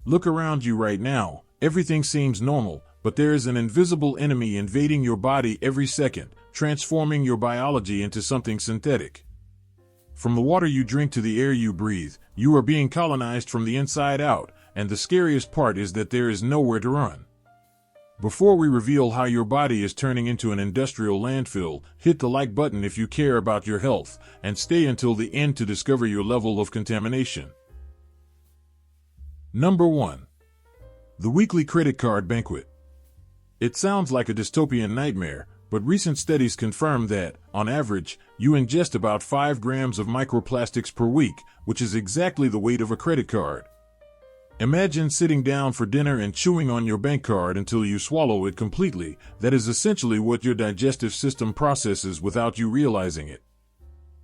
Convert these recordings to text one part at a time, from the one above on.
Look around you right now. Everything seems normal, but there is an invisible enemy invading your body every second, transforming your biology into something synthetic. From the water you drink to the air you breathe, you are being colonized from the inside out, and the scariest part is that there is nowhere to run. Before we reveal how your body is turning into an industrial landfill, hit the like button if you care about your health, and stay until the end to discover your level of contamination. Number 1. The weekly credit card banquet. It sounds like a dystopian nightmare, but recent studies confirm that, on average, you ingest about 5 grams of microplastics per week, which is exactly the weight of a credit card. Imagine sitting down for dinner and chewing on your bank card until you swallow it completely. That is essentially what your digestive system processes without you realizing it.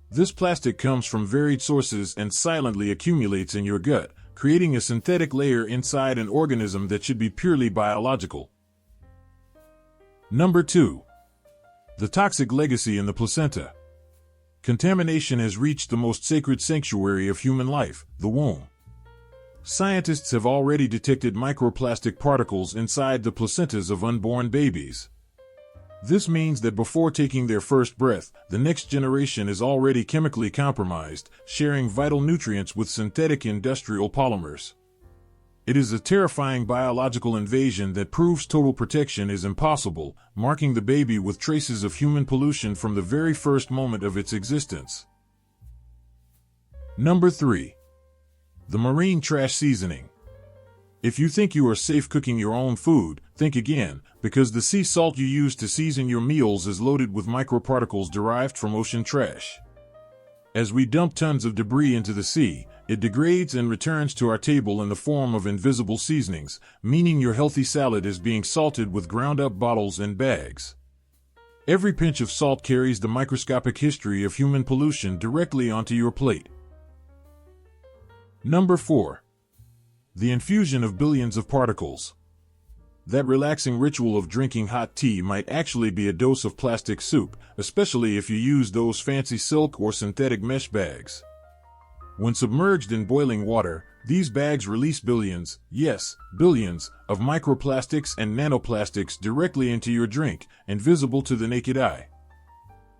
This plastic comes from varied sources and silently accumulates in your gut, creating a synthetic layer inside an organism that should be purely biological. Number 2. The toxic legacy in the placenta. Contamination has reached the most sacred sanctuary of human life, the womb. Scientists have already detected microplastic particles inside the placentas of unborn babies. This means that before taking their first breath, the next generation is already chemically compromised, sharing vital nutrients with synthetic industrial polymers. It is a terrifying biological invasion that proves total protection is impossible, marking the baby with traces of human pollution from the very first moment of its existence. Number 3. The marine trash seasoning. If you think you are safe cooking your own food, think again, because the sea salt you use to season your meals is loaded with microparticles derived from ocean trash. As we dump tons of debris into the sea, it degrades and returns to our table in the form of invisible seasonings, meaning your healthy salad is being salted with ground-up bottles and bags. Every pinch of salt carries the microscopic history of human pollution directly onto your plate. Number 4. The infusion of billions of particles. That relaxing ritual of drinking hot tea might actually be a dose of plastic soup, especially if you use those fancy silk or synthetic mesh bags. When submerged in boiling water, these bags release billions, yes, billions, of microplastics and nanoplastics directly into your drink, invisible to the naked eye.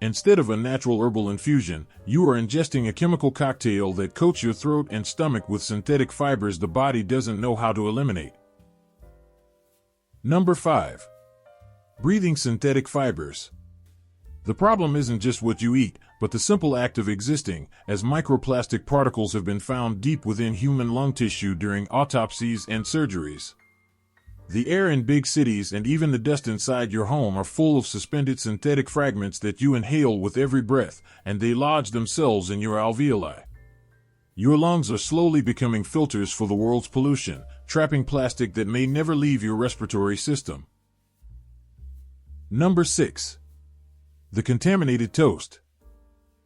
Instead of a natural herbal infusion, you are ingesting a chemical cocktail that coats your throat and stomach with synthetic fibers the body doesn't know how to eliminate. Number 5. Breathing synthetic fibers. The problem isn't just what you eat, but the simple act of existing, as microplastic particles have been found deep within human lung tissue during autopsies and surgeries. The air in big cities and even the dust inside your home are full of suspended synthetic fragments that you inhale with every breath, and they lodge themselves in your alveoli. Your lungs are slowly becoming filters for the world's pollution, trapping plastic that may never leave your respiratory system. Number 6. The contaminated toast.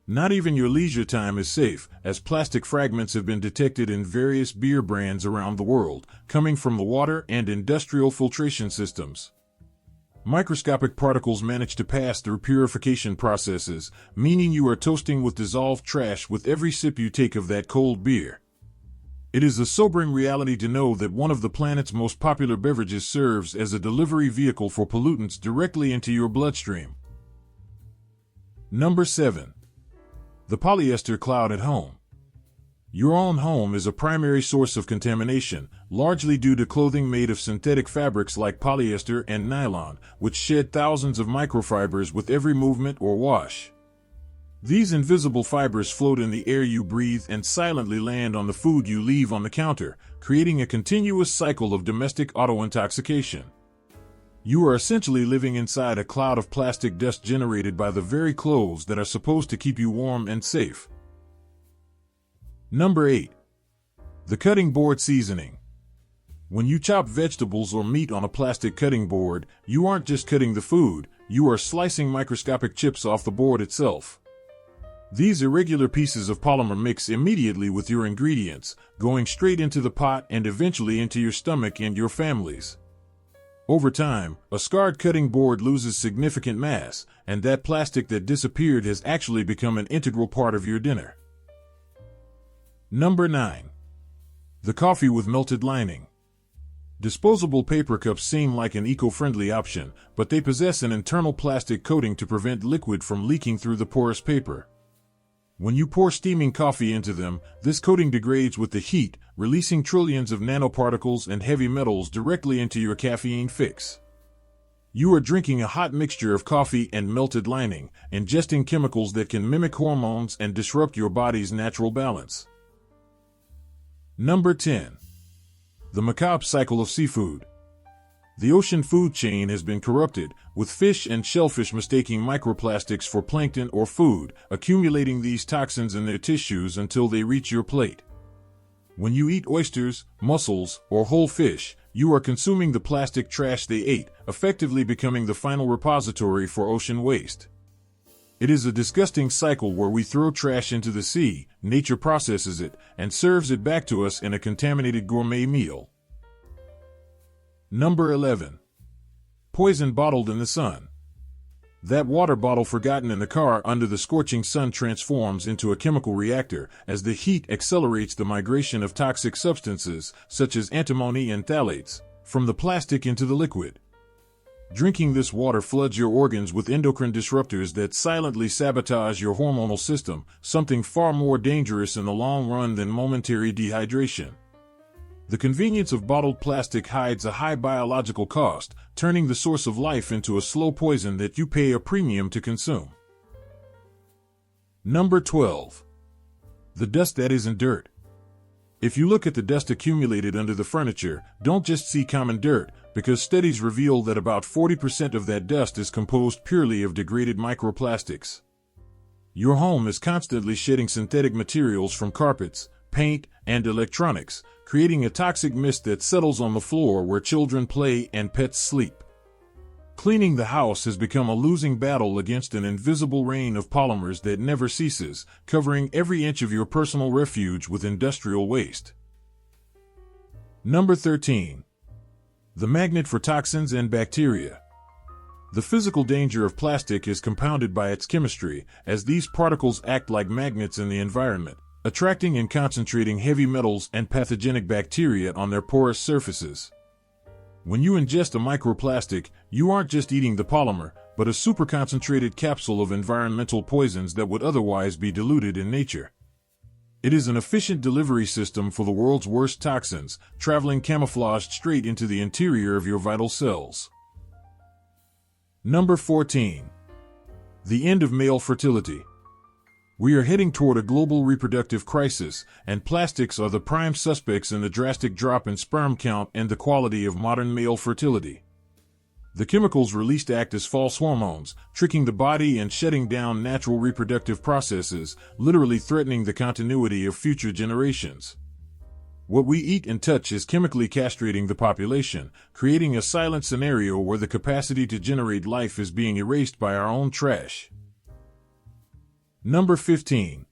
Not even your leisure time is safe, as plastic fragments have been detected in various beer brands around the world, coming from the water and industrial filtration systems. Microscopic particles manage to pass through purification processes, meaning you are toasting with dissolved trash with every sip you take of that cold beer. It is a sobering reality to know that one of the planet's most popular beverages serves as a delivery vehicle for pollutants directly into your bloodstream. Number 7. The polyester cloud at home. Your own home is a primary source of contamination, largely due to clothing made of synthetic fabrics like polyester and nylon, which shed thousands of microfibers with every movement or wash. These invisible fibers float in the air you breathe and silently land on the food you leave on the counter, creating a continuous cycle of domestic auto-intoxication. You are essentially living inside a cloud of plastic dust generated by the very clothes that are supposed to keep you warm and safe. Number 8. The cutting board seasoning. When you chop vegetables or meat on a plastic cutting board, you aren't just cutting the food, you are slicing microscopic chips off the board itself. These irregular pieces of polymer mix immediately with your ingredients, going straight into the pot and eventually into your stomach and your family's. Over time, a scarred cutting board loses significant mass, and that plastic that disappeared has actually become an integral part of your dinner. Number 9. The coffee with melted lining. Disposable paper cups seem like an eco-friendly option, but they possess an internal plastic coating to prevent liquid from leaking through the porous paper. When you pour steaming coffee into them, this coating degrades with the heat, releasing trillions of nanoparticles and heavy metals directly into your caffeine fix. You are drinking a hot mixture of coffee and melted lining, ingesting chemicals that can mimic hormones and disrupt your body's natural balance. Number 10. The macabre cycle of seafood. The ocean food chain has been corrupted, with fish and shellfish mistaking microplastics for plankton or food, accumulating these toxins in their tissues until they reach your plate. When you eat oysters, mussels, or whole fish, you are consuming the plastic trash they ate, effectively becoming the final repository for ocean waste. It is a disgusting cycle where we throw trash into the sea, nature processes it, and serves it back to us in a contaminated gourmet meal. Number 11. Poison bottled in the sun. That water bottle forgotten in the car under the scorching sun transforms into a chemical reactor as the heat accelerates the migration of toxic substances, such as antimony and phthalates, from the plastic into the liquid. Drinking this water floods your organs with endocrine disruptors that silently sabotage your hormonal system, something far more dangerous in the long run than momentary dehydration. The convenience of bottled plastic hides a high biological cost, turning the source of life into a slow poison that you pay a premium to consume. Number 12. The dust that isn't dirt. If you look at the dust accumulated under the furniture, don't just see common dirt, because studies reveal that about 40% of that dust is composed purely of degraded microplastics. Your home is constantly shedding synthetic materials from carpets, paint, and electronics, creating a toxic mist that settles on the floor where children play and pets sleep. Cleaning the house has become a losing battle against an invisible rain of polymers that never ceases, covering every inch of your personal refuge with industrial waste. Number 13. The magnet for toxins and bacteria. The physical danger of plastic is compounded by its chemistry, as these particles act like magnets in the environment, attracting and concentrating heavy metals and pathogenic bacteria on their porous surfaces. When you ingest a microplastic, you aren't just eating the polymer, but a super-concentrated capsule of environmental poisons that would otherwise be diluted in nature. It is an efficient delivery system for the world's worst toxins, traveling camouflaged straight into the interior of your vital cells. Number 14. The end of male fertility. We are heading toward a global reproductive crisis, and plastics are the prime suspects in the drastic drop in sperm count and the quality of modern male fertility. The chemicals released act as false hormones, tricking the body and shutting down natural reproductive processes, literally threatening the continuity of future generations. What we eat and touch is chemically castrating the population, creating a silent scenario where the capacity to generate life is being erased by our own trash. Number 15.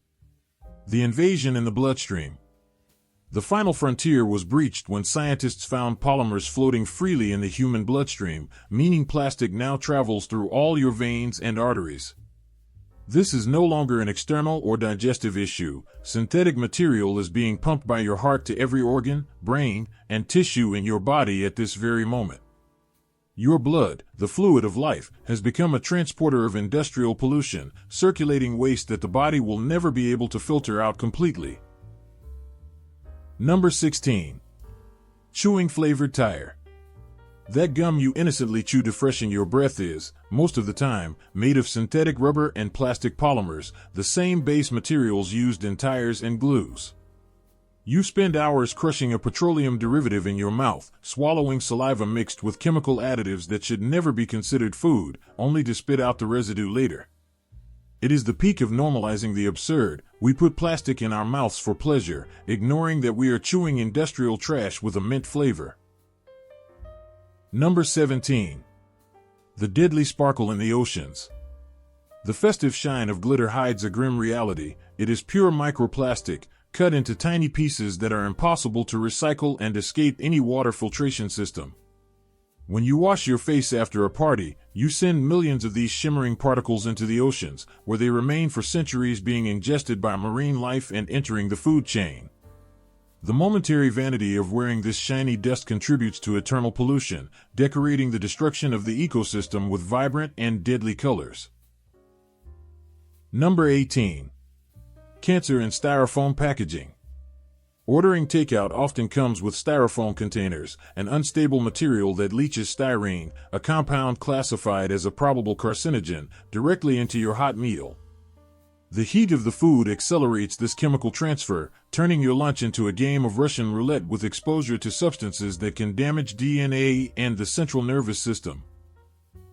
The invasion in the bloodstream. The final frontier was breached when scientists found polymers floating freely in the human bloodstream, meaning plastic now travels through all your veins and arteries. This is no longer an external or digestive issue. Synthetic material is being pumped by your heart to every organ, brain, and tissue in your body at this very moment. Your blood, the fluid of life, has become a transporter of industrial pollution, circulating waste that the body will never be able to filter out completely. Number 16. Chewing flavored tire. That gum you innocently chew to freshen your breath is, most of the time, made of synthetic rubber and plastic polymers, the same base materials used in tires and glues. You spend hours crushing a petroleum derivative in your mouth, swallowing saliva mixed with chemical additives that should never be considered food, only to spit out the residue later. It is the peak of normalizing the absurd. We put plastic in our mouths for pleasure, ignoring that we are chewing industrial trash with a mint flavor. Number 17. The deadly sparkle in the oceans. The festive shine of glitter hides a grim reality. It is pure microplastic, cut into tiny pieces that are impossible to recycle and escape any water filtration system. When you wash your face after a party, you send millions of these shimmering particles into the oceans, where they remain for centuries being ingested by marine life and entering the food chain. The momentary vanity of wearing this shiny dust contributes to eternal pollution, decorating the destruction of the ecosystem with vibrant and deadly colors. Number 18. Cancer in styrofoam packaging. Ordering takeout often comes with styrofoam containers, an unstable material that leaches styrene, a compound classified as a probable carcinogen, directly into your hot meal. The heat of the food accelerates this chemical transfer, turning your lunch into a game of Russian roulette with exposure to substances that can damage DNA and the central nervous system.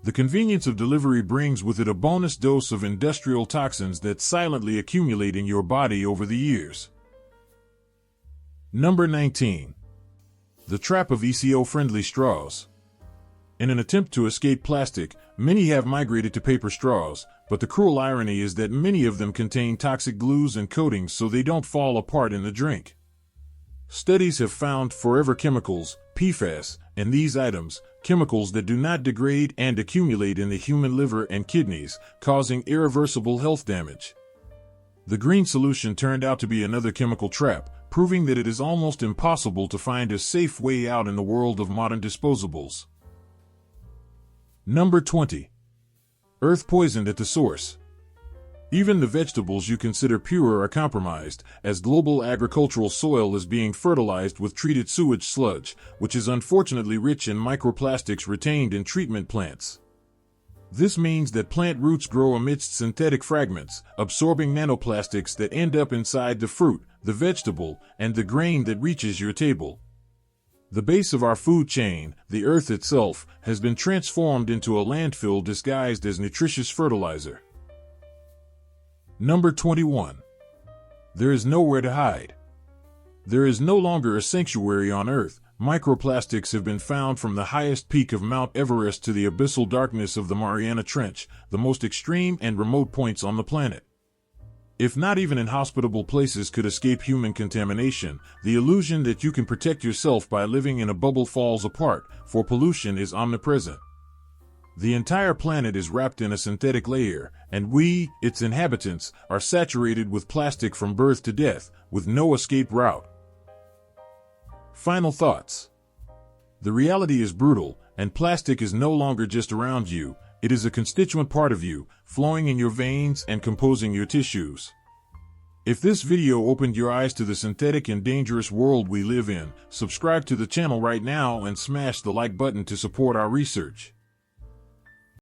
The convenience of delivery brings with it a bonus dose of industrial toxins that silently accumulate in your body over the years. Number 19. The trap of eco-friendly straws. In an attempt to escape plastic, many have migrated to paper straws, but the cruel irony is that many of them contain toxic glues and coatings so they don't fall apart in the drink. Studies have found forever chemicals, PFAS, in these items, chemicals that do not degrade and accumulate in the human liver and kidneys, causing irreversible health damage. The green solution turned out to be another chemical trap, proving that it is almost impossible to find a safe way out in the world of modern disposables. Number 20. Earth poisoned at the source. Even the vegetables you consider pure are compromised, as global agricultural soil is being fertilized with treated sewage sludge, which is unfortunately rich in microplastics retained in treatment plants. This means that plant roots grow amidst synthetic fragments, absorbing nanoplastics that end up inside the fruit, the vegetable, and the grain that reaches your table. The base of our food chain, the earth itself, has been transformed into a landfill disguised as nutritious fertilizer. Number 21. There is nowhere to hide. There is no longer a sanctuary on Earth. Microplastics have been found from the highest peak of Mount Everest to the abyssal darkness of the Mariana Trench, the most extreme and remote points on the planet. If not even inhospitable places could escape human contamination, the illusion that you can protect yourself by living in a bubble falls apart, for pollution is omnipresent. The entire planet is wrapped in a synthetic layer, and we, its inhabitants, are saturated with plastic from birth to death, with no escape route. Final thoughts. The reality is brutal, and plastic is no longer just around you, it is a constituent part of you, flowing in your veins and composing your tissues. If this video opened your eyes to the synthetic and dangerous world we live in, subscribe to the channel right now and smash the like button to support our research.